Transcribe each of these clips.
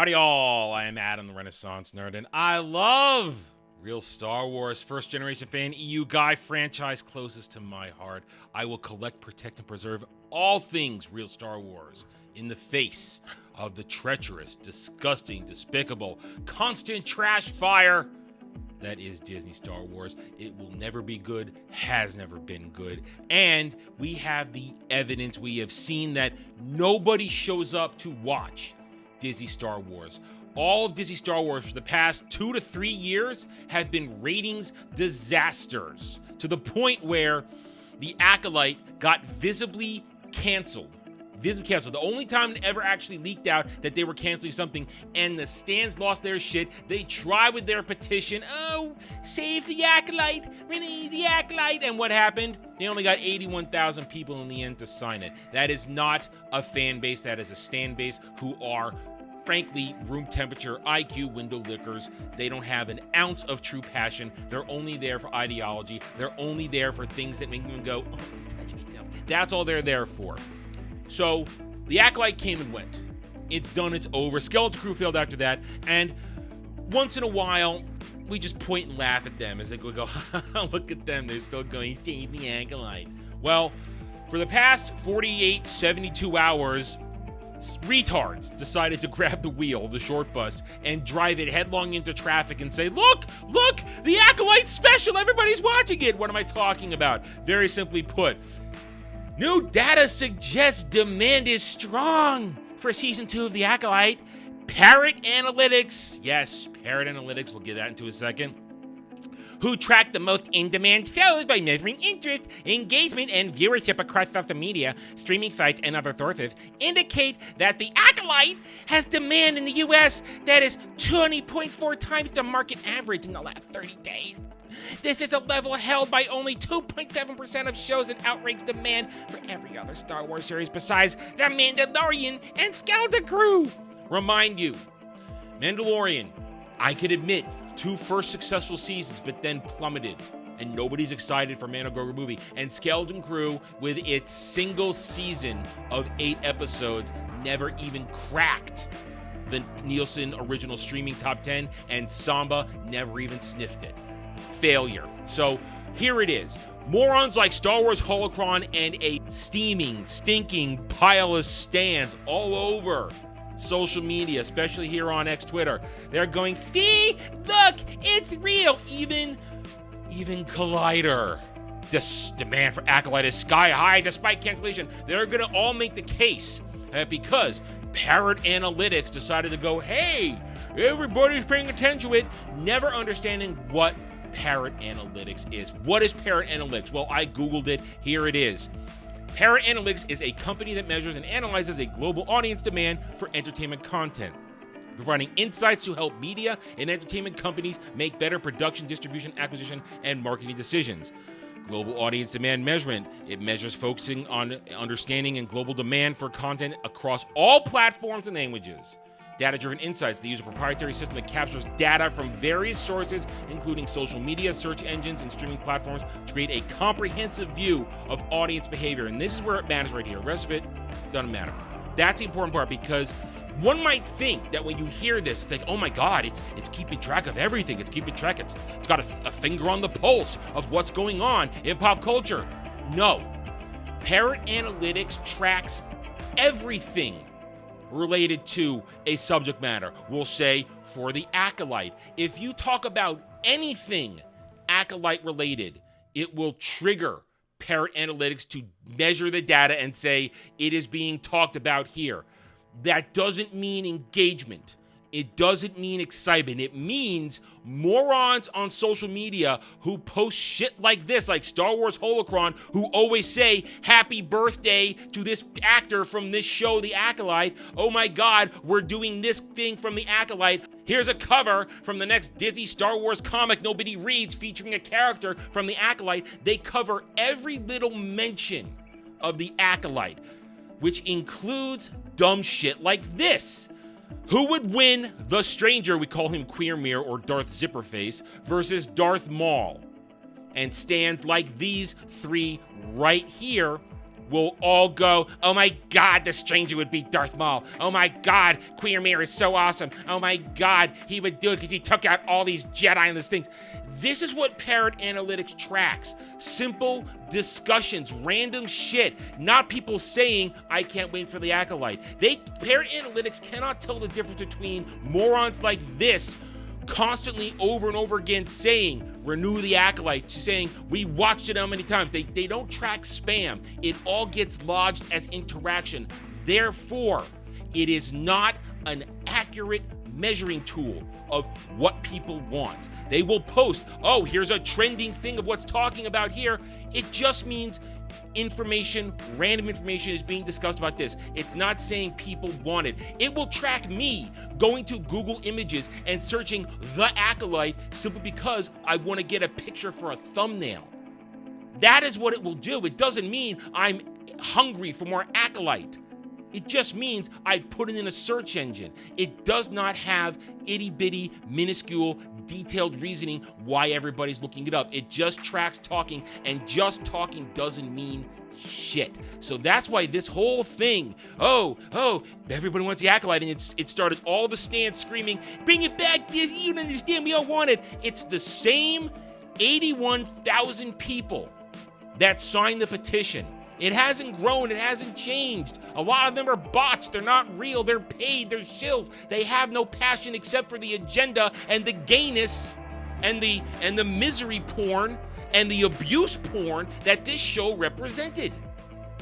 Howdy all, I am Adam the Renaissance Nerd, and I love real Star Wars, first generation fan, EU guy, franchise closest to my heart. I will collect, protect, and preserve all things real Star Wars in the face of the treacherous, disgusting, despicable, constant trash fire that is Disney Star Wars. It will never be good, has never been good, and we have the evidence. We have seen that nobody shows up to watch Disney Star Wars. All of Disney Star Wars for the past 2 to 3 years have been ratings disasters, to the point where the Acolyte got visibly canceled. The only time it ever actually leaked out that they were canceling something and the stands lost their shit, they tried with their petition, oh, save the Acolyte, really, the Acolyte, and what happened? They only got 81,000 people in the end to sign it. That is not a fan base, that is a stand base who are, frankly, room temperature, IQ window lickers. They don't have an ounce of true passion. They're only there for ideology. They're only there for things that make them go, oh, touch me. That's all they're there for. So, the Acolyte came and went. It's done, it's over. Skeleton Crew failed after that, and once in a while, we just point and laugh at them as they go, look at them, they're still going, save the Acolyte. Well, for the past 48, 72 hours, retards decided to grab the wheel of the short bus and drive it headlong into traffic and say, look, the Acolyte special, everybody's watching it. What am I talking about? Very simply put, new data suggests demand is strong for Season 2 of The Acolyte. Parrot Analytics, yes, Parrot Analytics, we'll get that into a second, who track the most in-demand shows by measuring interest, engagement, and viewership across social media, streaming sites, and other sources, indicate that The Acolyte has demand in the US that is 20.4 times the market average in the last 30 days. This is a level held by only 2.7% of shows and outranks demand for every other Star Wars series besides The Mandalorian and Skeleton Crew. Remind you, Mandalorian, I could admit, 2 first successful seasons, but then plummeted, and nobody's excited for Mandalorian movie. And Skeleton Crew, with its single season of 8 episodes, never even cracked the Nielsen original streaming top 10, and Samba never even sniffed it. Failure. So here it is. Morons like Star Wars Holocron and a steaming, stinking pile of stands all over social media, especially here on X Twitter. They're going, see, look, it's real. Even Collider. This demand for Acolyte is sky high despite cancellation. They're gonna all make the case because Parrot Analytics decided to go, hey, everybody's paying attention to it, never understanding what Parrot Analytics is. What is Parrot Analytics? Well, I Googled it. Here it is. Parrot Analytics is a company that measures and analyzes a global audience demand for entertainment content, providing insights to help media and entertainment companies make better production, distribution, acquisition, and marketing decisions. Global audience demand measurement. It measures focusing on understanding and global demand for content across all platforms and languages. Data-driven insights. They use a proprietary system that captures data from various sources, including social media, search engines, and streaming platforms, to create a comprehensive view of audience behavior. And this is where it matters right here. The rest of it doesn't matter. That's the important part, because one might think that when you hear this, think, oh my God, it's keeping track of everything. It's keeping track. It's got a finger on the pulse of what's going on in pop culture. No. Parrot Analytics tracks everything related to a subject matter. We'll say for the Acolyte. If you talk about anything Acolyte related, it will trigger Parrot Analytics to measure the data and say it is being talked about here. That doesn't mean engagement. It doesn't mean excitement. It means morons on social media who post shit like this, like Star Wars Holocron, who always say happy birthday to this actor from this show, The Acolyte. Oh my God, we're doing this thing from The Acolyte. Here's a cover from the next Disney Star Wars comic nobody reads featuring a character from The Acolyte. They cover every little mention of The Acolyte, which includes dumb shit like this. Who would win the Stranger, we call him Queermere or Darth Zipperface, versus Darth Maul? And stands like these 3 right here will all go, oh my God, the stranger would be Darth Maul. Oh my God, Queer Mirror is so awesome. Oh my God, he would do it because he took out all these Jedi and these things. This is what Parrot Analytics tracks. Simple discussions, random shit, not people saying, I can't wait for the Acolyte. Parrot Analytics cannot tell the difference between morons like this constantly over and over again saying, renew the Acolyte, to saying, we watched it how many times. They don't track spam. It all gets lodged as interaction. Therefore, it is not an accurate measuring tool of what people want. They will post, oh, here's a trending thing of what's talking about here. It just means information, random information is being discussed about this. It's not saying people want it. It will track me going to Google Images and searching the Acolyte simply because I want to get a picture for a thumbnail. That is what it will do. It doesn't mean I'm hungry for more Acolyte. It just means I put it in a search engine. It does not have itty-bitty, minuscule, detailed reasoning why everybody's looking it up. It just tracks talking, and just talking doesn't mean shit. So that's why this whole thing, oh, everybody wants the Acolyte, and it started all the stands screaming, bring it back, you don't understand, we all want it. It's the same 81,000 people that signed the petition. It hasn't grown, it hasn't changed. A lot of them are bots, they're not real, they're paid, they're shills. They have no passion except for the agenda and the gayness and the misery porn and the abuse porn that this show represented.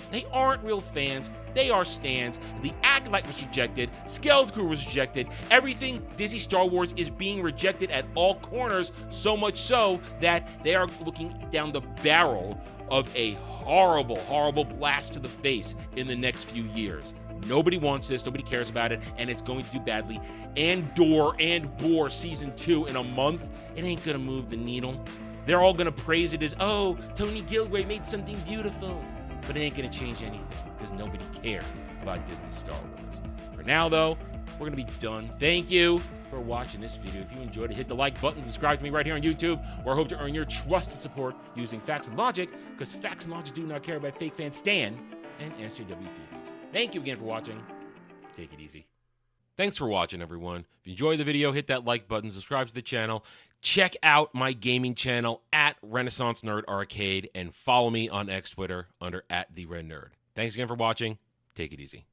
They aren't real fans, they are stans. The Acolyte was rejected, Skeletor was rejected, everything Disney Star Wars is being rejected at all corners, so much so that they are looking down the barrel of a horrible, horrible blast to the face in the next few years. Nobody wants this, nobody cares about it, and it's going to do badly. Andor and Boar Season 2 in a month, it ain't gonna move the needle. They're all gonna praise it as, oh, Tony Gilroy made something beautiful. But it ain't gonna change anything, because nobody cares about Disney Star Wars. For now, though, we're gonna be done. Thank you for watching this video. If you enjoyed it, hit the like button, subscribe to me right here on YouTube, where I hope to earn your trust and support using facts and logic, because facts and logic do not care about fake fans Stan and SJW Fifis. Thank you again for watching. Take it easy. Thanks for watching, everyone. If you enjoyed the video, hit that like button, subscribe to the channel, check out my gaming channel at Renaissance Nerd Arcade, and follow me on X Twitter under @TheRedNerd. Thanks again for watching. Take it easy.